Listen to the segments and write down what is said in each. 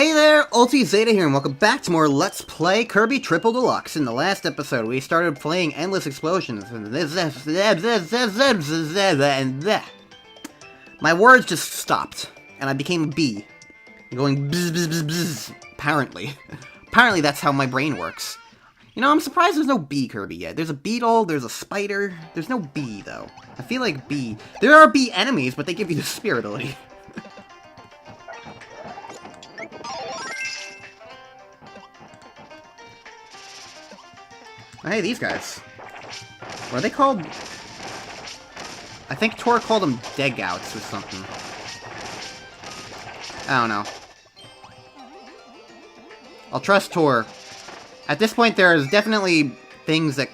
Hey there, Ulti Zeta here, and welcome back to more Let's Play Kirby Triple Deluxe. In the last episode, we started playing Endless Explosions, and my words just stopped, and I became a bee, going bzz bzz bzz bzz, apparently. Apparently that's how my brain works. You know, I'm surprised there's no bee Kirby yet. There's a beetle, there's a spider, there's no bee, though. I feel like bee. There are bee enemies, but they give you the spear ability. Hey, these guys. What are they called? I think Tor called them Degouts or something. I don't know. I'll trust Tor. At this point, there's definitely things that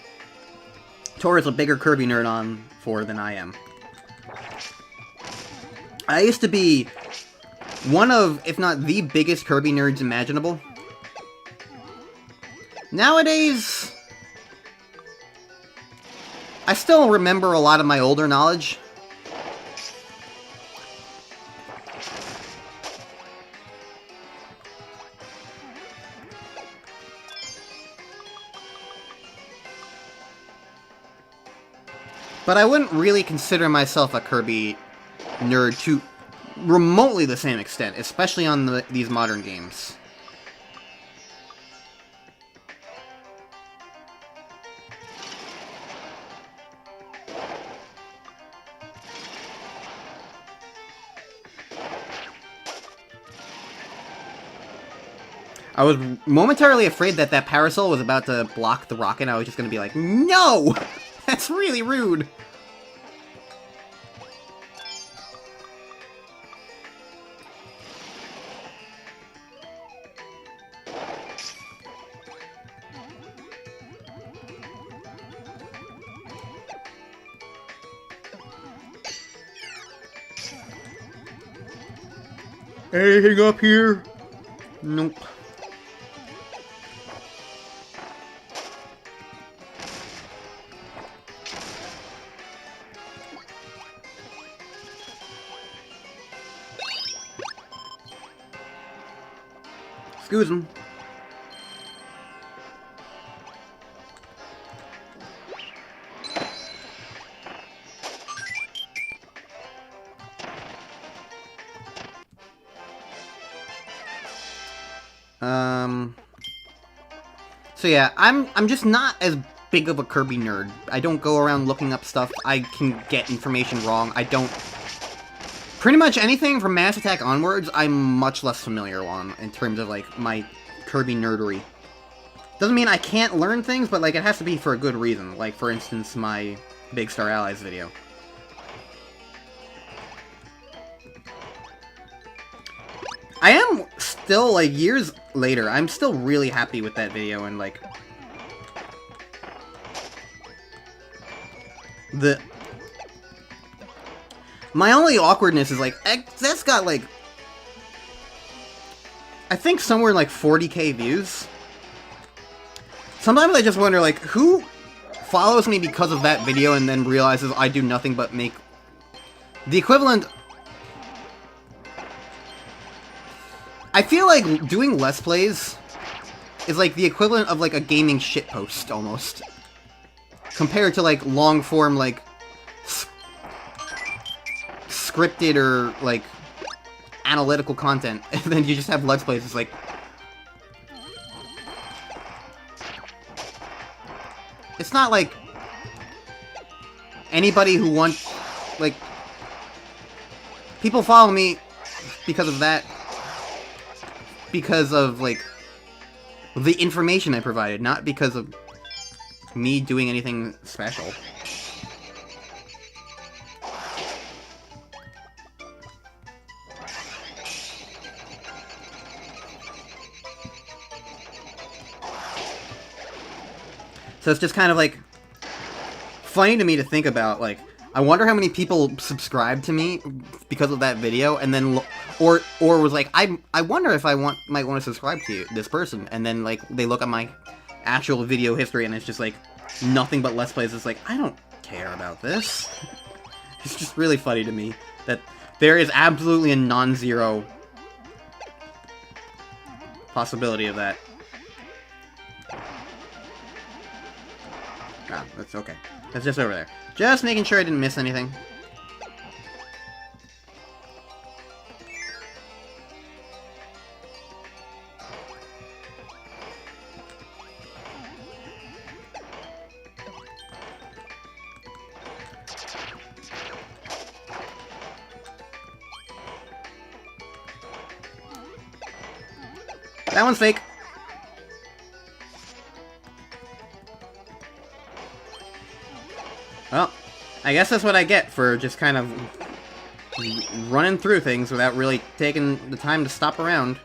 Tor is a bigger Kirby nerd on for than I am. I used to be one of, if not the biggest Kirby nerds imaginable. Nowadays, I still remember a lot of my older knowledge. But I wouldn't really consider myself a Kirby nerd to remotely the same extent, especially on these modern games. I was momentarily afraid that that parasol was about to block the rocket. I was just going to be like, no! That's really rude! Anything up here? Nope. Excuse him. So yeah, I'm just not as big of a Kirby nerd. I don't go around looking up stuff. I can get information wrong. I don't... Pretty much anything from Mass Attack onwards, I'm much less familiar on, in terms of, like, my Kirby nerdery. Doesn't mean I can't learn things, but, like, it has to be for a good reason. Like, for instance, my Big Star Allies video. I am still, like, years later, I'm still really happy with that video, and, like... My only awkwardness is, like, that's got, like... I think somewhere like 40k views. Sometimes I just wonder, like, who follows me because of that video and then realizes I do nothing but make... The equivalent... I feel like doing Let's Plays is like the equivalent of like a gaming shitpost, almost. Compared to like long-form, like, scripted or like analytical content, and then you just have Let's Plays. It's like... It's not like anybody who wants... Like, people follow me because of that. Because of, like, the information I provided, not because of me doing anything special. So it's just kind of, like, funny to me to think about, like, I wonder how many people subscribed to me because of that video, and then, or was like, I wonder if I might want to subscribe to this person, and then, like, they look at my actual video history, and it's just, like, nothing but Let's Plays. It's like, I don't care about this. It's just really funny to me that there is absolutely a non-zero possibility of that. Ah, that's okay. That's just over there. Just making sure I didn't miss anything. That one's fake. Well, I guess that's what I get for just kind of running through things without really taking the time to stop around.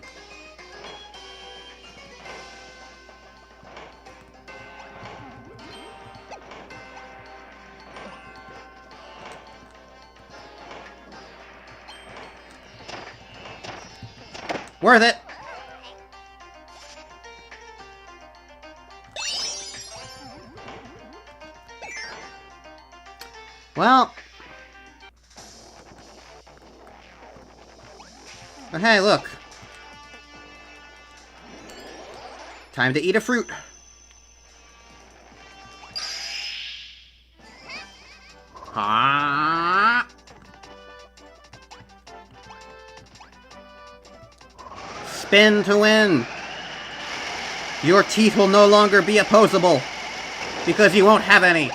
Worth it! Well... But hey, look. Time to eat a fruit. Ah. Spin to win. Your teeth will no longer be opposable, because you won't have any.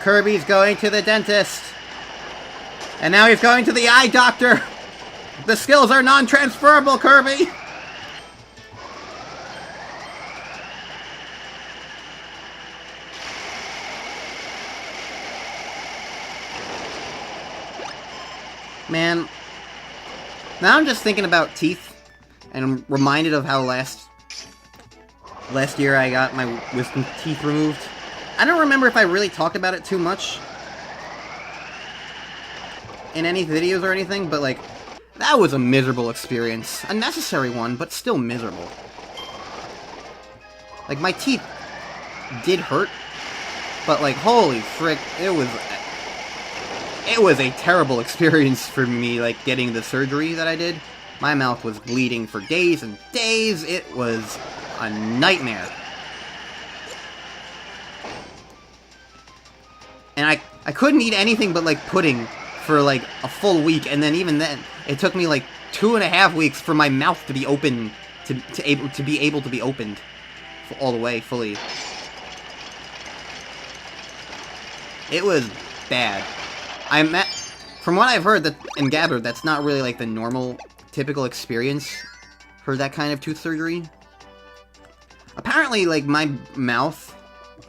Kirby's going to the dentist. And now he's going to the eye doctor. The skills are non-transferable, Kirby. Man, now I'm just thinking about teeth, and I'm reminded of how last year I got my wisdom teeth removed. I don't remember if I really talked about it too much in any videos or anything, but like, that was a miserable experience. A necessary one, but still miserable. Like, my teeth did hurt, but like, holy frick, it was a terrible experience for me, like, getting the surgery that I did. My mouth was bleeding for days and days. It was a nightmare. And I couldn't eat anything but, like, pudding for, like, a full week, and then even then, it took me, like, 2.5 weeks for my mouth to be open, to be able to be opened all the way, fully. It was bad. From what I've heard and gathered, that's not really, like, the normal, typical experience for that kind of tooth surgery. Apparently, like, my mouth,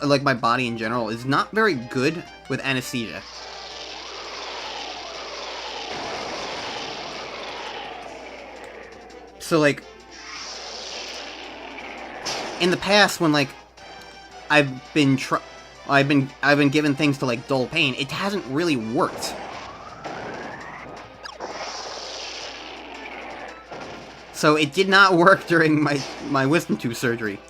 like, my body in general, is not very good with anesthesia. So, like, in the past, when, like, I've been given things to, like, dull pain, it hasn't really worked. So it did not work during my wisdom tooth surgery.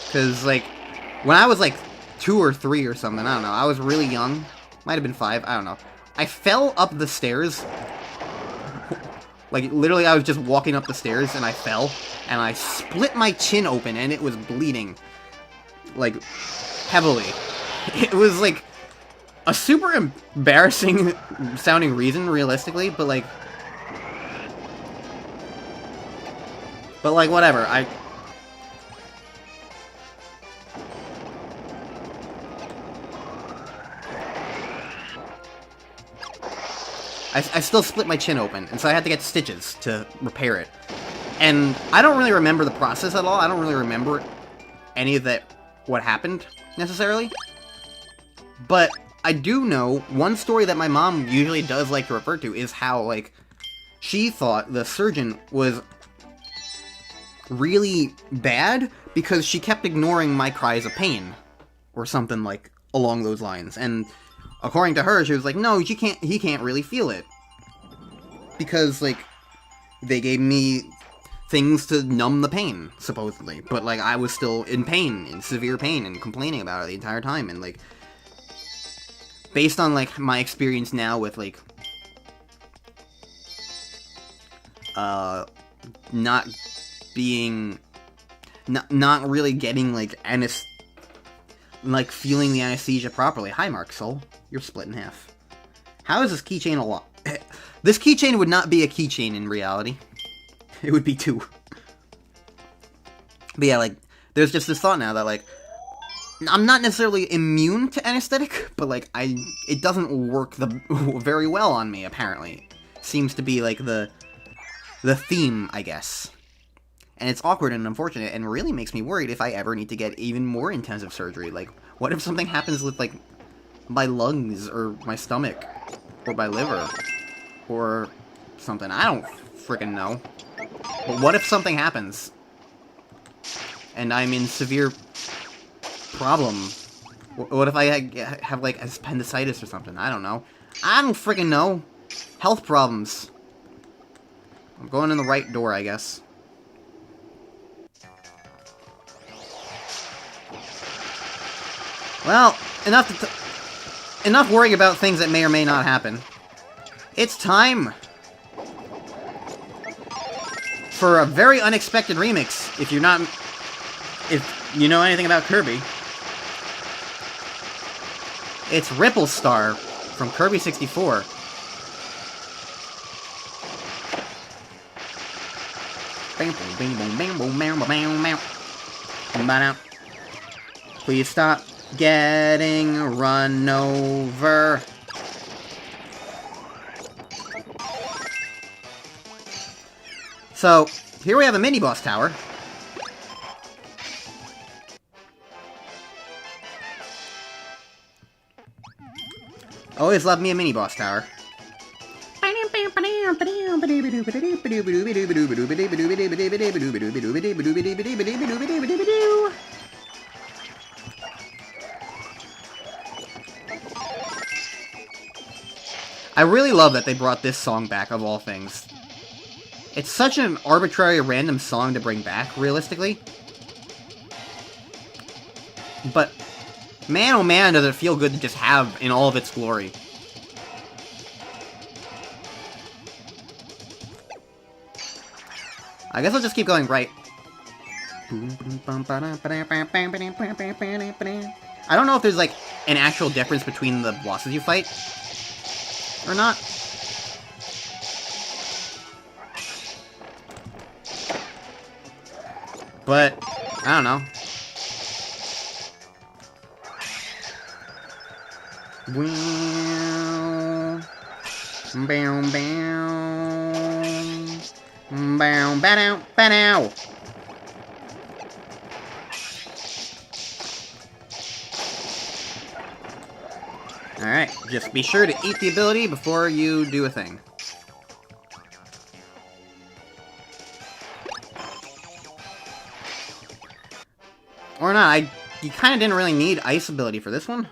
Because, like, when I was, like, 2 or 3 or something, I don't know, I was really young. Might have been 5, I don't know. I fell up the stairs. Like, literally, I was just walking up the stairs, and I fell. And I split my chin open, and it was bleeding. Like, heavily. It was, like, a super embarrassing sounding reason, realistically, but, like... But, like, whatever, I still split my chin open, and so I had to get stitches to repair it. And I don't really remember the process at all. I don't really remember any of that, what happened, necessarily. But I do know, one story that my mom usually does like to refer to is how, like, she thought the surgeon was really bad because she kept ignoring my cries of pain, or something, like, along those lines. And according to her, she was like, no, he can't really feel it. Because, like, they gave me things to numb the pain, supposedly. But, like, I was still in pain, in severe pain, and complaining about it the entire time, and, like, based on, like, my experience now with, like, not being, not really getting, like, feeling the anesthesia properly. Hi, Mark Soul. You're split in half. How is this keychain a lot? This keychain would not be a keychain in reality. It would be 2. But yeah, like, there's just this thought now that, like, I'm not necessarily immune to anesthetic, but, like, it doesn't work very well on me, apparently. Seems to be, like, the theme, I guess. And it's awkward and unfortunate, and really makes me worried if I ever need to get even more intensive surgery. Like, what if something happens with, like, my lungs, or my stomach, or my liver, or something? I don't freaking know. But what if something happens, and I'm in severe problem? What if I have, like, appendicitis or something? I don't know. I don't freaking know. Health problems. I'm going in the right door, I guess. Well, enough worrying about things that may or may not happen. It's time for a very unexpected remix. If you know anything about Kirby, it's Ripple Star from Kirby 64. Please stop getting run over. So, here we have a mini-boss tower. Always love me a mini-boss tower. I really love that they brought this song back, of all things. It's such an arbitrary, random song to bring back, realistically. But, man oh man, does it feel good to just have in all of its glory. I guess I'll just keep going right. I don't know if there's, like, an actual difference between the bosses you fight or not. But, I don't know. Bow, bow, bow, bow. Alright, just be sure to eat the ability before you do a thing. Or not, you kinda didn't really need ice ability for this one.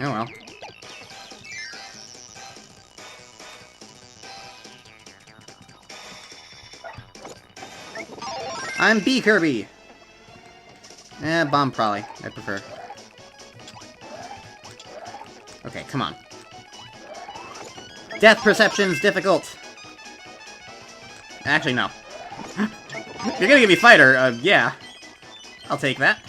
Oh well. I'm B Kirby! Bomb probably, I prefer. Okay, come on. Death perception's difficult! Actually, no. You're gonna give me fighter, yeah. I'll take that.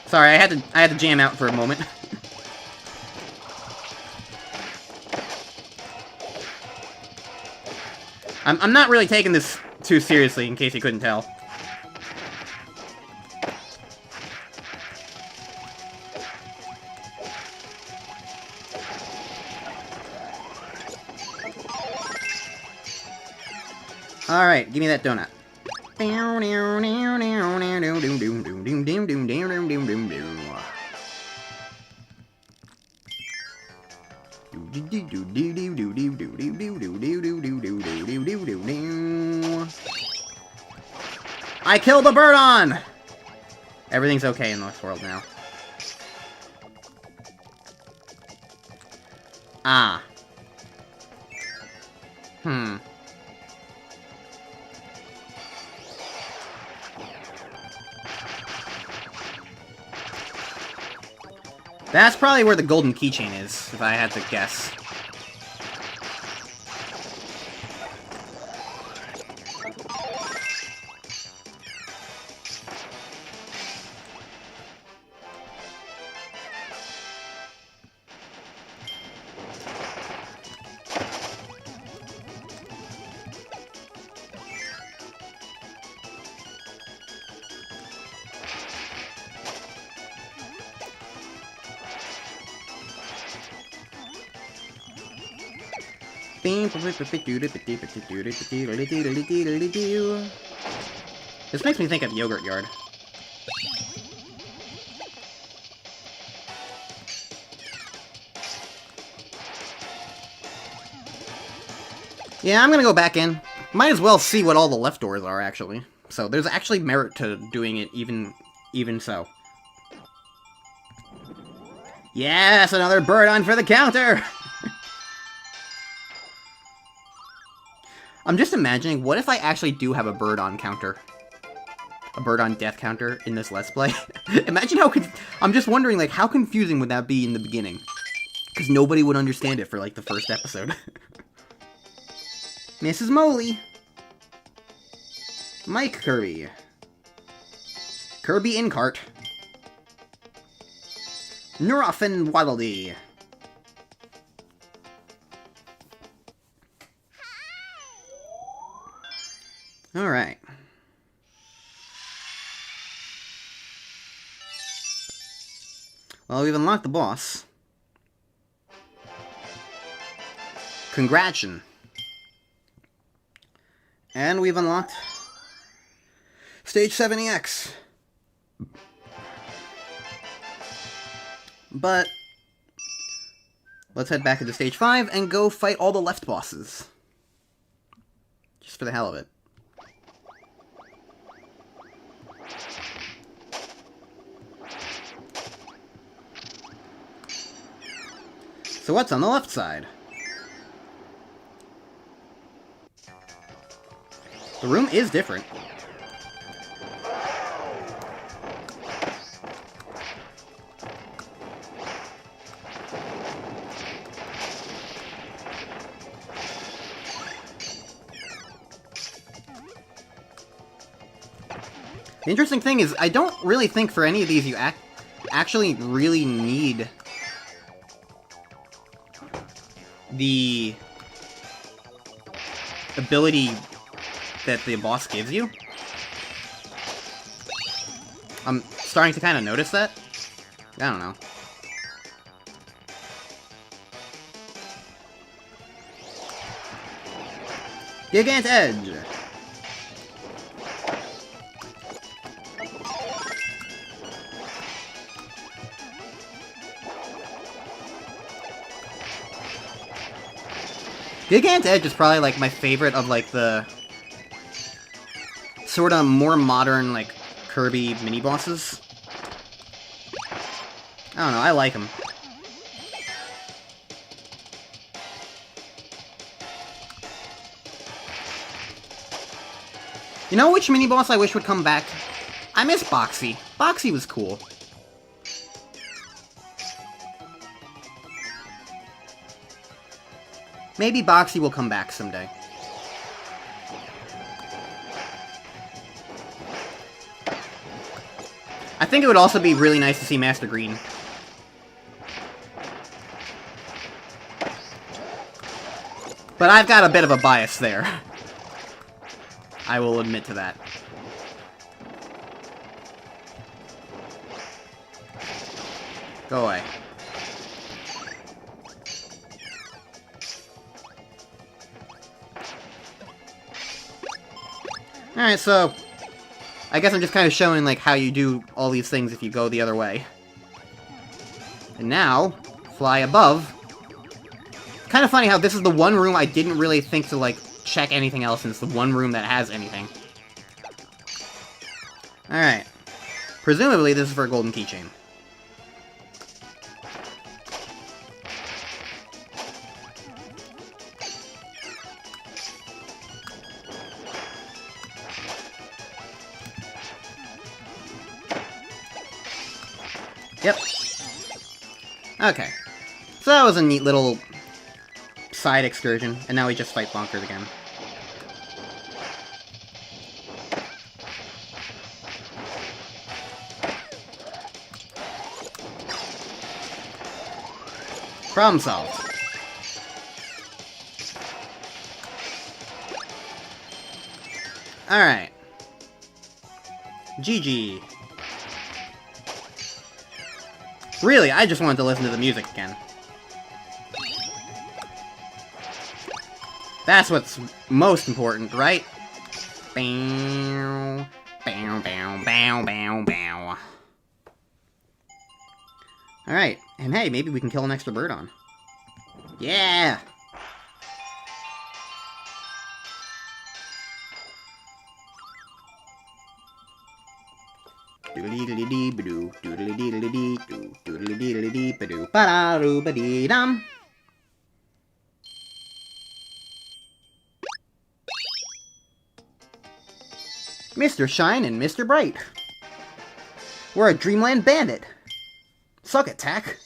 Sorry, I had to jam out for a moment. I'm not really taking this too seriously, in case you couldn't tell. Alright, give me that donut. I killed the bird on! Everything's okay in this world now. Ah. That's probably where the golden keychain is, if I had to guess. This makes me think of Yogurt Yard. Yeah, I'm gonna go back in. Might as well see what all the left doors are, actually. So, there's actually merit to doing it even so. Yes, another bird on for the counter! I'm just imagining, what if I actually do have a bird on counter? A bird on death counter in this Let's Play? Imagine how I'm just wondering, like, how confusing would that be in the beginning? Because nobody would understand it for, like, the first episode. Mrs. Moley. Mike Kirby. Kirby in cart. Nurofen Waddledy. Alright. Well, we've unlocked the boss. Congratulations. And we've unlocked Stage 70X. But let's head back into Stage 5 and go fight all the left bosses. Just for the hell of it. So what's on the left side? The room is different. The interesting thing is, I don't really think for any of these you actually really need the ability that the boss gives you. I'm starting to kind of notice that. I don't know. Gigant Edge! Gigant Edge is probably, like, my favorite of, like, the sort of more modern, like, Kirby mini-bosses. I don't know, I like them. You know which mini-boss I wish would come back? I miss Boxy. Boxy was cool. Maybe Boxy will come back someday. I think it would also be really nice to see Master Green. But I've got a bit of a bias there. I will admit to that. Go away. Alright, so I guess I'm just kind of showing, like, how you do all these things if you go the other way. And now, fly above. Kind of funny how this is the one room I didn't really think to, like, check anything else, and it's the one room that has anything. Alright. Presumably, this is for a golden keychain. Yep. Okay. So that was a neat little side excursion, and now we just fight Bonkers again. Problem solved. Alright. GG. Really, I just wanted to listen to the music again. That's what's most important, right? Bow, bow, bow, bow, bow, bow. Alright, and hey, maybe we can kill an extra bird on. Yeah! Doodly-dee-dee-ba-doo, doodly-dee-dee-dee-doo, doodly-dee-dee-dee-ba-doo, ba-da-doo-ba-dee-dum. Mr. Shine and Mr. Bright. We're a Dreamland Bandit. Suck it, Tack.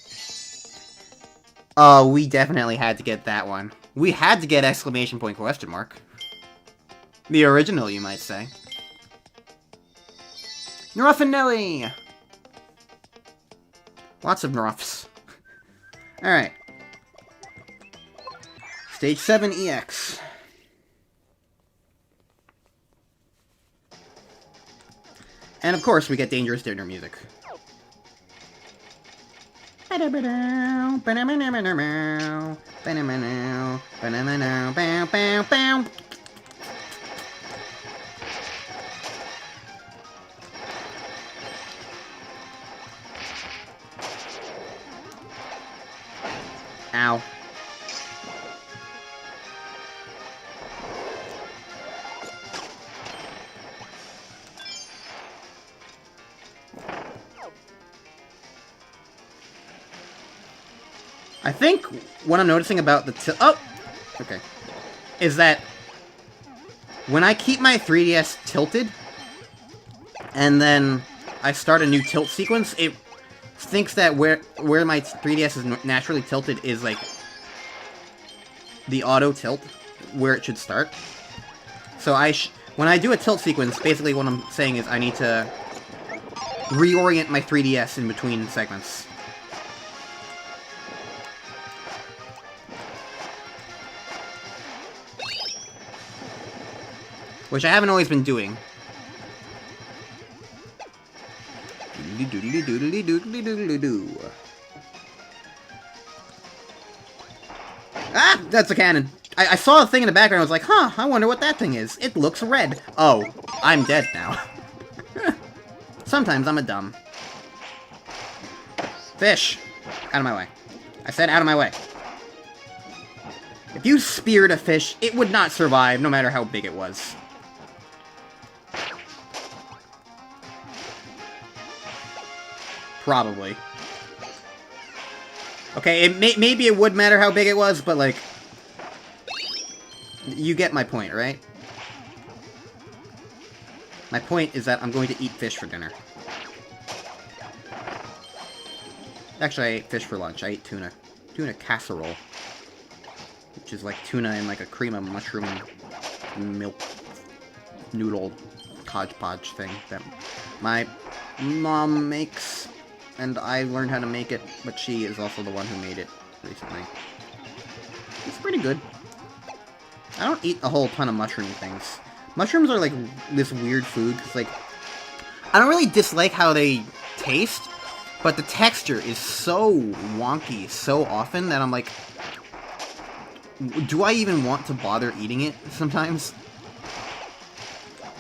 Oh, we definitely had to get that one. We had to get exclamation point question mark. The original, you might say. Neruffinelli! Lots of Nerufs. Alright. Stage 7 EX. And of course, we get Dangerous Dinner music. Ow. I think what I'm noticing about the okay, is that when I keep my 3DS tilted, and then I start a new tilt sequence, it thinks that where my 3DS is naturally tilted is, like, the auto tilt, where it should start. So when I do a tilt sequence, basically what I'm saying is I need to reorient my 3DS in between segments. Which I haven't always been doing. Doodly doodly doodly doodly doo. Ah! That's a cannon. I saw a thing in the background, I was like, huh, I wonder what that thing is. It looks red. Oh, I'm dead now. Sometimes I'm a dumb. Fish! Out of my way. I said out of my way. If you speared a fish, it would not survive, no matter how big it was. Probably. Okay, maybe it would matter how big it was, but, like, you get my point, right? My point is that I'm going to eat fish for dinner. Actually, I ate fish for lunch. I ate tuna. Tuna casserole. Which is like tuna in, like, a cream of mushroom milk noodle hodgepodge thing that my mom makes. And I learned how to make it, but she is also the one who made it recently. It's pretty good. I don't eat a whole ton of mushroom things. Mushrooms are like this weird food, because like, I don't really dislike how they taste, but the texture is so wonky so often that I'm like, do I even want to bother eating it sometimes?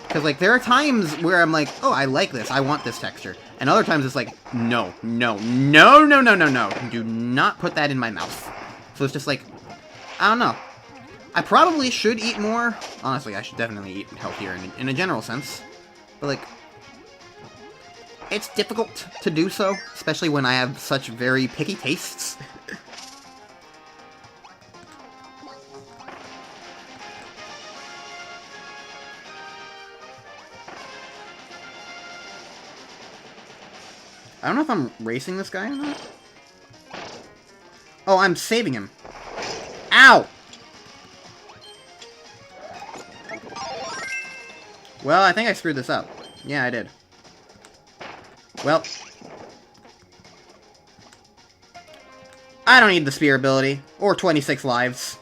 Because, like, there are times where I'm like, oh, I like this, I want this texture. And other times it's like, no, no, no, no, no, no, no. Do not put that in my mouth. So it's just like, I don't know. I probably should eat more. Honestly, I should definitely eat healthier in a general sense. But, like, it's difficult to do so, especially when I have such very picky tastes. I don't know if I'm racing this guy or not. Oh, I'm saving him. Ow! Well, I think I screwed this up. Yeah, I did. Well. I don't need the spear ability. Or 26 lives.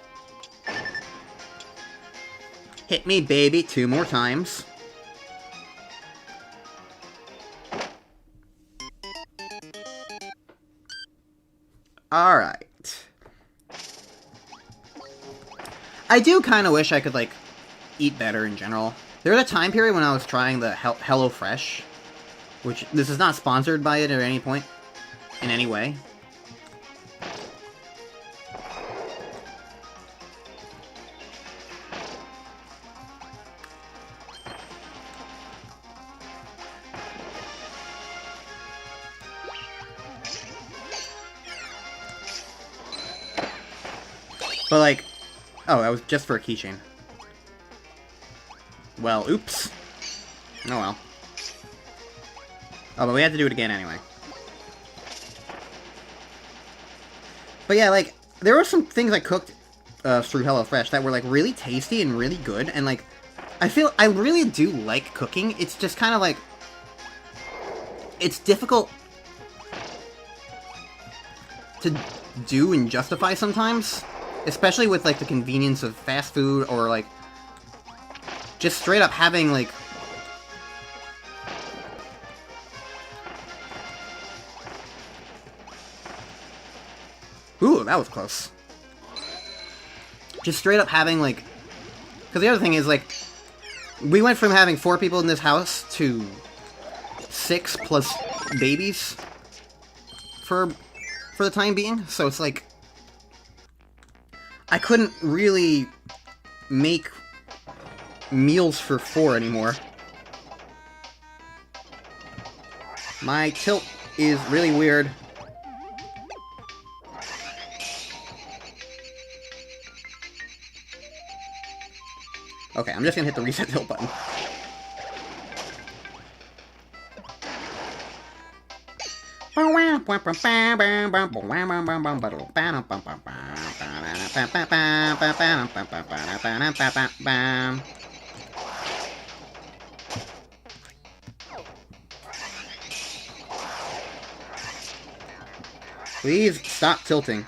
Hit me, baby, 2 more times. Alright. I do kind of wish I could, like, eat better in general. There was a time period when I was trying the HelloFresh, which, this is not sponsored by it at any point, in any way. But, like, oh, that was just for a keychain. Well, oops. Oh well. Oh, but we had to do it again anyway. But yeah, like, there were some things I cooked through HelloFresh that were, like, really tasty and really good, and, like, I really do like cooking. It's just kind of, like, it's difficult to do and justify sometimes. Especially with, like, the convenience of fast food, or, like, just straight up having, like... Ooh, that was close. Just straight up having, like... Because the other thing is, like, we went from having 4 people in this house to 6 plus babies for the time being, so it's, like... I couldn't really make meals for 4 anymore. My tilt is really weird. Okay, I'm just gonna hit the reset tilt button. Please stop tilting.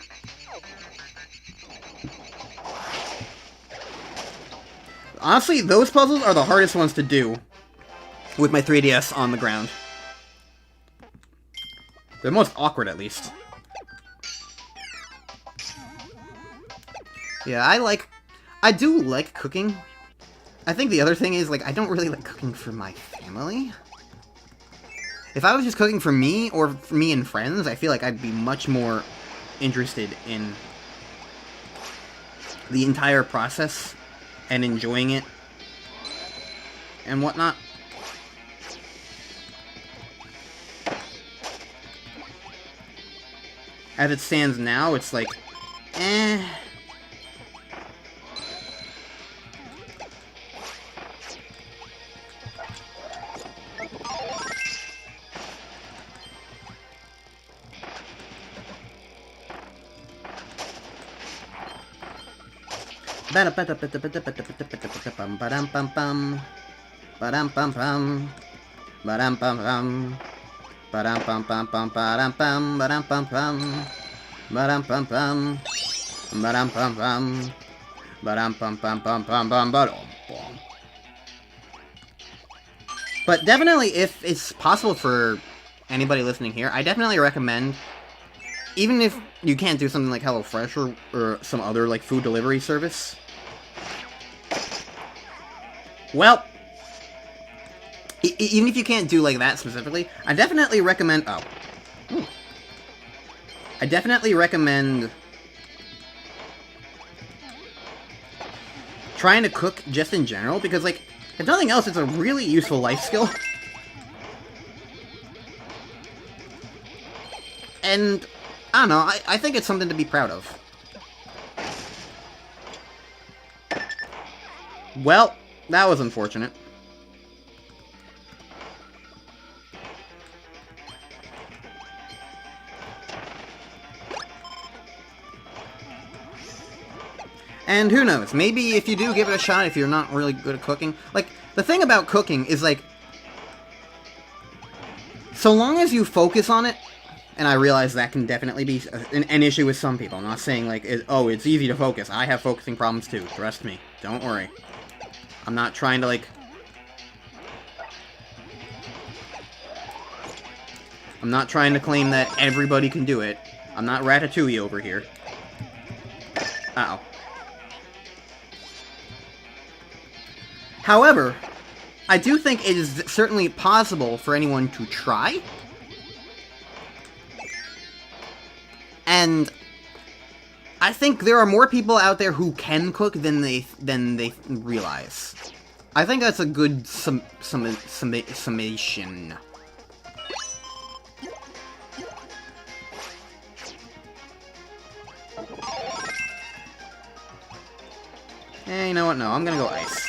Honestly, those puzzles are the hardest ones to do with my 3DS on the ground. They're most awkward, at least. Yeah, I do like cooking. I think the other thing is, like, I don't really like cooking for my family. If I was just cooking for me, or for me and friends, I feel like I'd be much more interested in the entire process and enjoying it and whatnot. As it stands now, it's like, eh. But definitely, if it's possible for anybody listening here, I definitely recommend, even if you can't do something like HelloFresh or some other, like, food delivery service. Well, even if you can't do, like, that specifically, I definitely recommend... Oh. Ooh. I definitely recommend trying to cook just in general, because, like, if nothing else, it's a really useful life skill. And, I don't know, I think it's something to be proud of. Well, that was unfortunate. And who knows, maybe if you do give it a shot, if you're not really good at cooking... Like, the thing about cooking is, like... So long as you focus on it, and I realize that can definitely be an issue with some people. I'm not saying, like, it's easy to focus. I have focusing problems, too. Trust me. Don't worry. I'm not trying to, like... I'm not trying to claim that everybody can do it. I'm not Ratatouille over here. Uh-oh. However, I do think it is certainly possible for anyone to try. And I think there are more people out there who can cook than they realize. I think that's a good summation. Hey, you know what? No, I'm gonna go ice.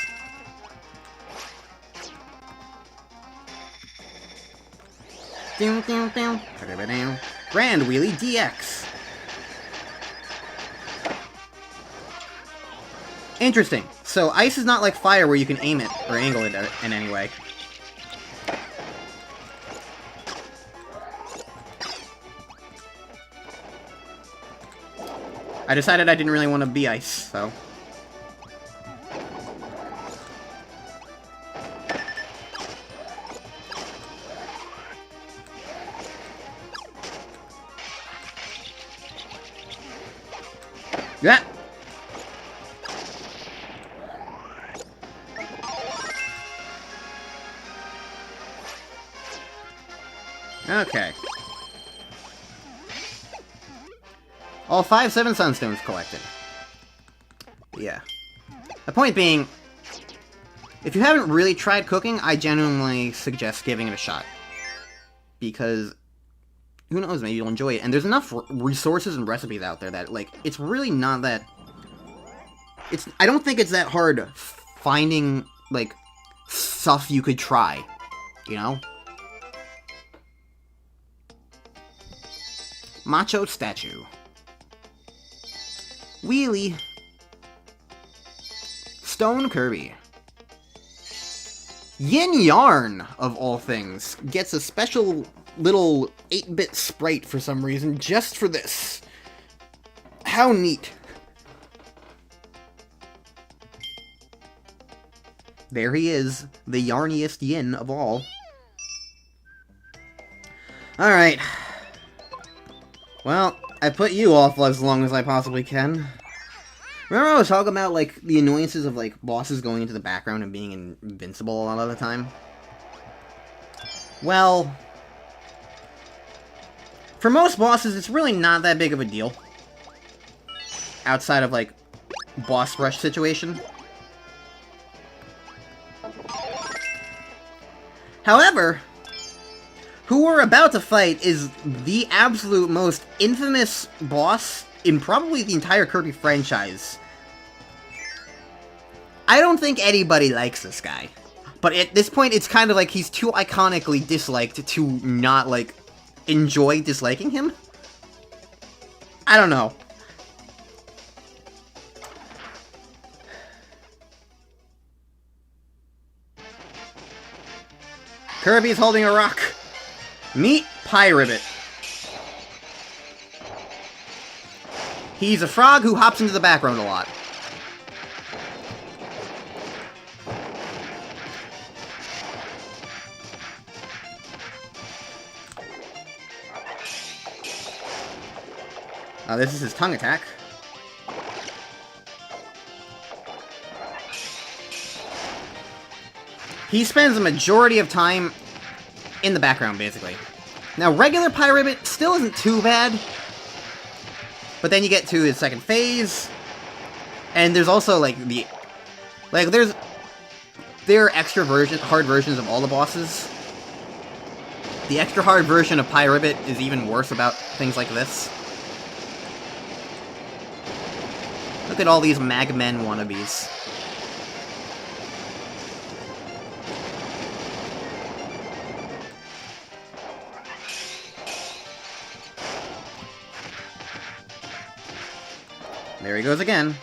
Grand Wheelie DX. Interesting. So ice is not like fire where you can aim it or angle it in any way. I decided I didn't really want to be ice, so... Yeah. Okay. All 5-7 sunstones collected. Yeah. The point being, if you haven't really tried cooking, I genuinely suggest giving it a shot. Because, who knows, maybe you'll enjoy it. And there's enough resources and recipes out there that, like, it's really not that... I don't think it's that hard finding, like, stuff you could try, you know? Macho statue. Wheelie. Stone Kirby. Yin Yarn, of all things, gets a special little 8-bit sprite for some reason, just for this. How neat. There he is, the yarniest Yin of all. Alright. Well, I put you off as long as I possibly can. Remember I was talking about, like, the annoyances of, like, bosses going into the background and being invincible a lot of the time? Well, for most bosses, it's really not that big of a deal. Outside of, like, boss rush situation. However, who we're about to fight is the absolute most infamous boss in probably the entire Kirby franchise. I don't think anybody likes this guy. But at this point, it's kind of like he's too iconically disliked to not, like, enjoy disliking him? I don't know. Kirby's holding a rock. Meet Pyribbit. He's a frog who hops into the background a lot. This is his tongue attack. He spends a majority of time in the background, basically. Now, regular Pyribbit still isn't too bad. But then you get to his second phase. And there's also, like, there are extra hard versions of all the bosses. The extra hard version of Pyribbit is even worse about things like this. Look at all these Magmen wannabes. There he goes again.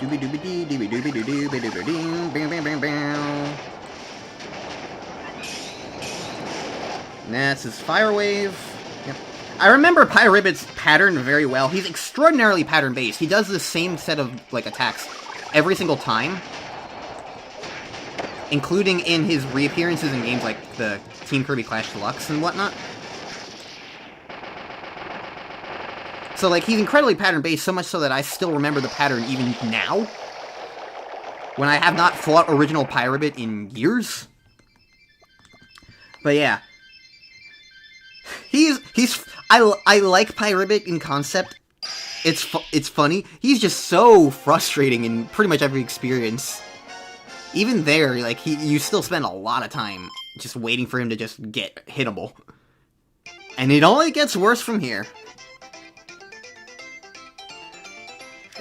Doobie doobie dee, doobie doobie doo doobie doobie ding, bam bam bam bam. That's his fire wave. Yep. I remember Pyribbit's pattern very well. He's extraordinarily pattern-based. He does the same set of, like, attacks every single time. Including in his reappearances in games like the Team Kirby Clash Deluxe and whatnot. So, like, he's incredibly pattern-based, so much so that I still remember the pattern even now. When I have not fought original Pyribbit in years. But yeah. I like Pyribbit in concept. It's funny. He's just so frustrating in pretty much every experience. Even there, like, you still spend a lot of time just waiting for him to just get hittable. And it only gets worse from here.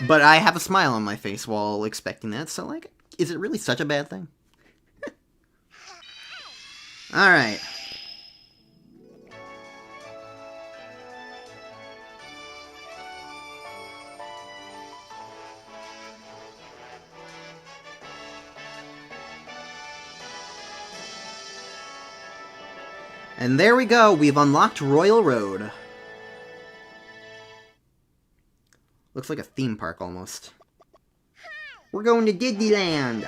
But I have a smile on my face while expecting that, so, like, is it really such a bad thing? Alright. And there we go, we've unlocked Royal Road. Looks like a theme park, almost. We're going to Disneyland!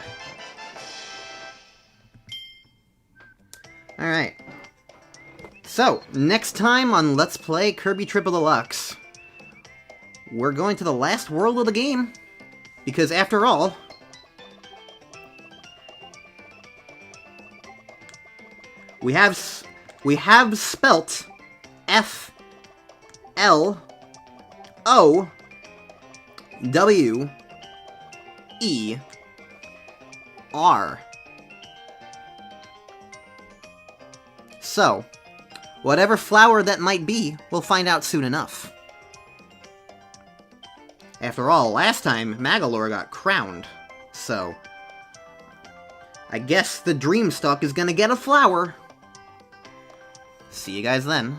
Alright. So, next time on Let's Play Kirby Triple Deluxe, we're going to the last world of the game. Because after all, we have spelt F-L-O-W-E-R. So, whatever flower that might be, we'll find out soon enough. After all, last time, Magolor got crowned, so I guess the Dreamstalk is gonna get a flower. See you guys then.